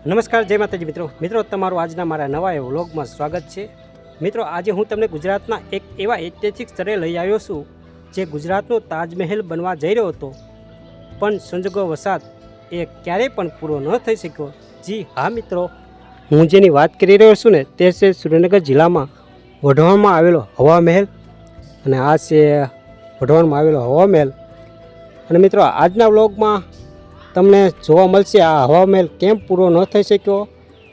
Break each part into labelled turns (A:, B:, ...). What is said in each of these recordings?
A: નમસ્કાર, જય માતાજી મિત્રો તમારું આજના મારા નવા વ્લોગમાં સ્વાગત છે। મિત્રો, આજે હું તમને ગુજરાતના એક એવા ઐતિહાસિક સ્થળે લઈ આવ્યો છું જે ગુજરાતનો તાજમહેલ બનવા જઈ રહ્યો હતો, પણ સંજોગો વસાત એ ક્યારેય પણ પૂરો ન થઈ શક્યો। જી હા મિત્રો, હું જેની વાત કરી રહ્યો છું ને તે છે સુરેન્દ્રનગર જિલ્લામાં વઢવાણમાં આવેલો હવા મહેલ, અને આ છે વઢવાણમાં આવેલો હવા મહેલ। અને મિત્રો, આજના વ્લોગમાં તમને જોવા મળશે આ હવા મહેલ કેમ પૂરો ન થઈ શક્યો,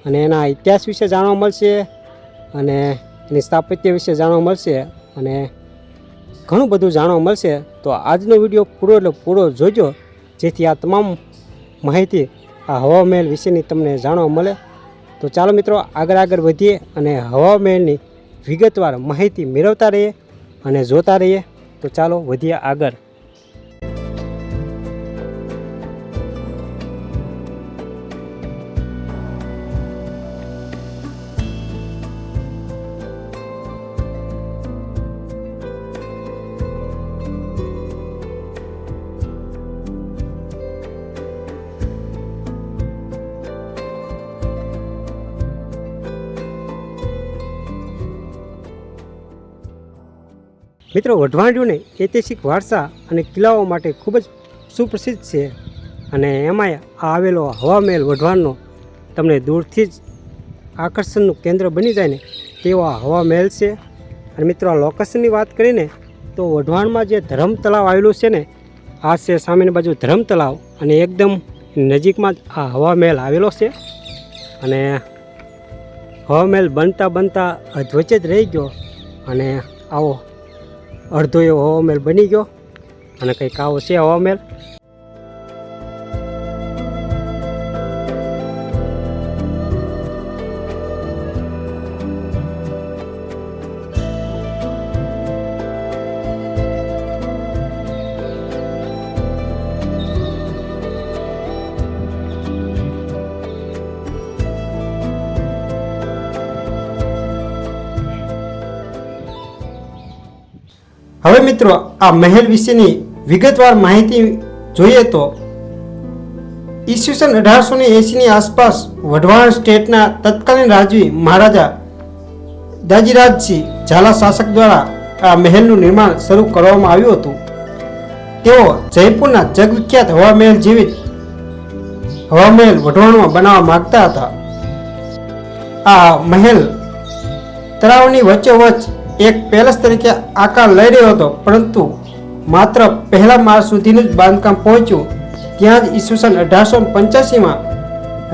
A: અને એના ઇતિહાસ વિશે જાણવા મળશે, અને એની સ્થાપત્ય વિશે જાણવા મળશે, અને ઘણું બધું જાણવા મળશે। તો આજનો વિડીયો પૂરો એટલે પૂરો જોજો, જેથી આ તમામ માહિતી આ હવા મહેલ વિશેની તમને જાણવા મળે। તો ચાલો મિત્રો, આગળ વધીએ અને હવા મહેલની વિગતવાર માહિતી મેળવતા રહીએ અને જોતા રહીએ। તો ચાલો વધીએ આગળ। મિત્રો, વઢવાણને ઐતિહાસિક વારસા અને કિલ્લાઓ માટે ખૂબ જ સુપ્રસિદ્ધ છે, અને એમાંય આવેલો હવા મહેલ વઢવાણનો તમને દૂરથી જ આકર્ષણનું કેન્દ્ર બની જાય ને તેવો આ હવા મહેલ છે। અને મિત્રો, આ લોકેશનની વાત કરીને તો વઢવાણમાં જે ધરમ તળાવ આવેલું છે ને, આ છે સામેની બાજુ ધરમ તળાવ, અને એકદમ નજીકમાં જ આ હવા મહેલ આવેલો છે। અને હવા મહેલ બનતા અધવચ્ચે જ રહી ગયો, અને આવો અડધો એવો હવા મહેલ બની ગયો, અને કંઈક આવો છે હવા મહેલ। હવે મિત્રો, આ મહેલ વિશેની વિગતવાર માહિતી જોઈએ તો ઈસવીસન 1880ની આસપાસ વઢવાણ સ્ટેટના તત્કાલીન રાજવી મહારાજા દાજીરાજસિંહ ઝાલા શાસક દ્વારા આ મહેલનું નિર્માણ શરૂ કરવામાં આવ્યું હતું। તેઓ જયપુરના જગવિખ્યાત હવા મહેલ જેવી હવા મહેલ વઢવાણમાં બનાવવા માંગતા હતા। આ મહેલ તળાવની વચ્ચોવચ્ચ એક પેલેસ તરીકે આકાર લઈ રહ્યો હતો, પરંતુ માત્ર પહેલા માળ સુધીનું જ બાંધકામ પહોંચ્યું ત્યાં જ ઈસવીસન 1885માં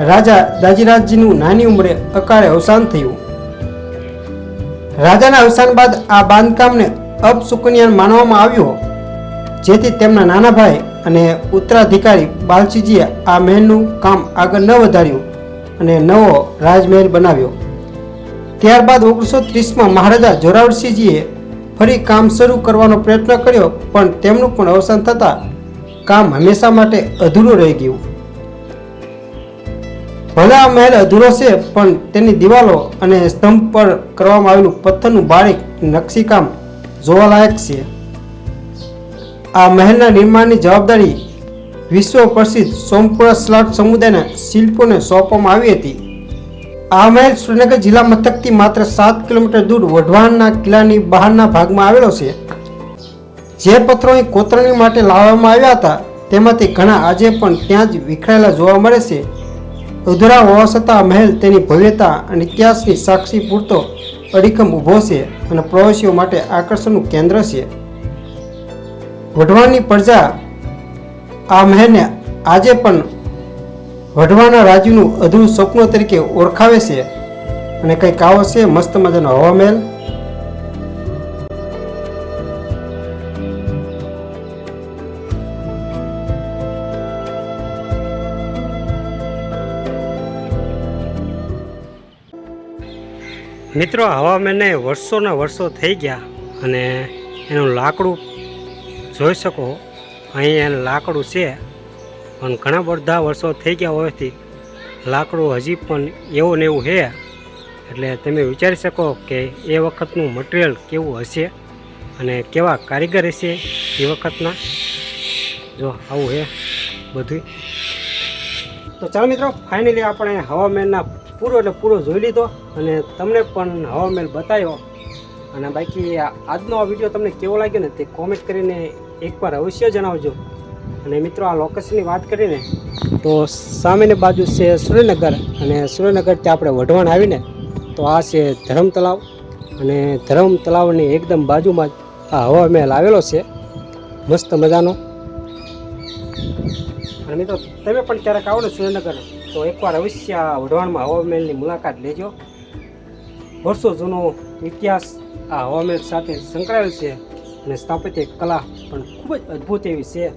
A: રાજા દાજીરાજજીનું નાની ઉંમરે અકાળે અવસાન થયું। રાજાના અવસાન બાદ આ બાંધકામને અપશુકનિયાન માનવામાં આવ્યું, જેથી તેમના નાના ભાઈ અને ઉત્તરાધિકારી બાલસિંહજીએ આ મહેલનું કામ આગળ ન વધાર્યું અને નવો રાજમહેલ બનાવ્યો। ત્યારબાદ 1930માં મહારાજા જોરાવરસિંહજીએ ફરી કામ શરૂ કરવાનો પ્રયત્ન કર્યો, પણ તેમનું પણ અવસાન થતાં કામ હંમેશા માટે અધૂરું રહી ગયું। ભલે આ મહેલ અધૂરો છે, પણ તેની દિવાલો અને સ્તંભ પર કરવામાં આવેલું પથ્થરનું બારીક નકશીકામ જોવાલાયક છે। આ મહેલના નિર્માણની જવાબદારી વિશ્વ પ્રસિદ્ધ સોમપુરા સ્લાટ સમુદાયના શિલ્પોને સોંપવામાં આવી હતી। આ મહેલ સુરેન્દ્રનગર જિલ્લા મથકથી માત્ર 7 કિલોમીટર દૂર વઢવાણના કિલ્લાની બહારના ભાગમાં આવેલો છે। જે પથ્થરો અહીં કોતરણી માટે લાવવામાં આવ્યા હતા, તેમાંથી ઘણા આજે પણ ત્યાં જ વિખરાયેલા જોવા મળે છે। અધૂરા હોવા છતાં મહેલ તેની ભવ્યતા અને ઇતિહાસની સાક્ષી પૂરતો અડીખમ ઊભો છે, અને પ્રવાસીઓ માટે આકર્ષણનું કેન્દ્ર છે। વઢવાણની પ્રજા આ મહેલને આજે પણ વઢવાણના રાજ્યનું અધૂરું સપનું તરીકે ઓળખાવે છે, અને કંઈક આવો છે મસ્ત મજાનો હવા મહેલ। મિત્રો, હવા મહેલને વર્ષોના વર્ષો થઈ ગયા, અને એનું લાકડું જોઈ શકો, અહીં એનું લાકડું છે, પણ ઘણા બધા વર્ષો થઈ ગયા હોવાથી લાકડું હજી પણ એવું ને એવું છે। એટલે તમે વિચારી શકો કે એ વખતનું મટીરિયલ કેવું હશે અને કેવા કારીગર હશે એ વખતના। જો આવું છે બધું। તો ચાલો મિત્રો, ફાઇનલી આપણે હવા મહેલના પૂરો જોઈ લીધો અને તમને પણ હવા મહેલ બતાવ્યો. અને બાકી આજનો આ વિડીયો તમને કેવો લાગ્યો ને તે કોમેન્ટ કરીને એકવાર અવશ્ય જણાવજો. અને મિત્રો, આ લોકેશનની વાત કરીને તો સામેની બાજુ છે સુરેન્દ્રનગર, અને સુરેન્દ્રનગરથી આપણે વઢવાણ આવીને તો આ છે ધરમ તલાવ, અને ધરમ તલાવની એકદમ બાજુમાં જ આ હવા મહેલ આવેલો છે, મસ્ત મજાનો. અને મિત્રો, તમે પણ ક્યારેક આવો ને સુરેન્દ્રનગર તો એકવાર અવશ્ય આ વઢવાણમાં હવા મહેલની મુલાકાત લેજો. વર્ષો જૂનો ઇતિહાસ આ હવા મહેલ સાથે સંકળાયેલ છે, અને સ્થાપત્ય કલા પણ ખૂબ જ અદ્ભુત એવી છે.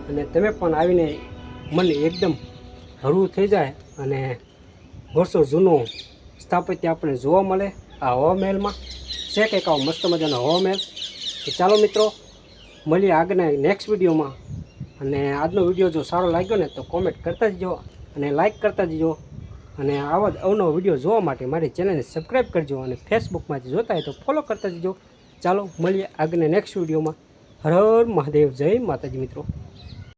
A: અને તમે પણ આવીને મન એકદમ હળવું થઈ જાય, અને વર્ષો જૂનું સ્થાપત્ય આપણે જોવા મળે આ હવા મહેલમાં. છે કંઈક આવો મસ્ત મજાનો હવા મહેલ. તો ચાલો મિત્રો, મળીએ આગળના નેક્સ્ટ વિડીયોમાં. અને આજનો વિડીયો જો સારો લાગ્યો ને તો કોમેન્ટ કરતા જજો અને લાઇક કરતા જજો. અને આવા જ અવનવો વિડીયો જોવા માટે મારી ચેનલને સબસ્ક્રાઈબ કરજો, અને ફેસબુકમાંથી જોતા હોય તો ફોલો કરતા જજો. ચાલો મળીએ આગળના નેક્સ્ટ વિડીયોમાં. હર હર મહાદેવ, જય માતાજી મિત્રો.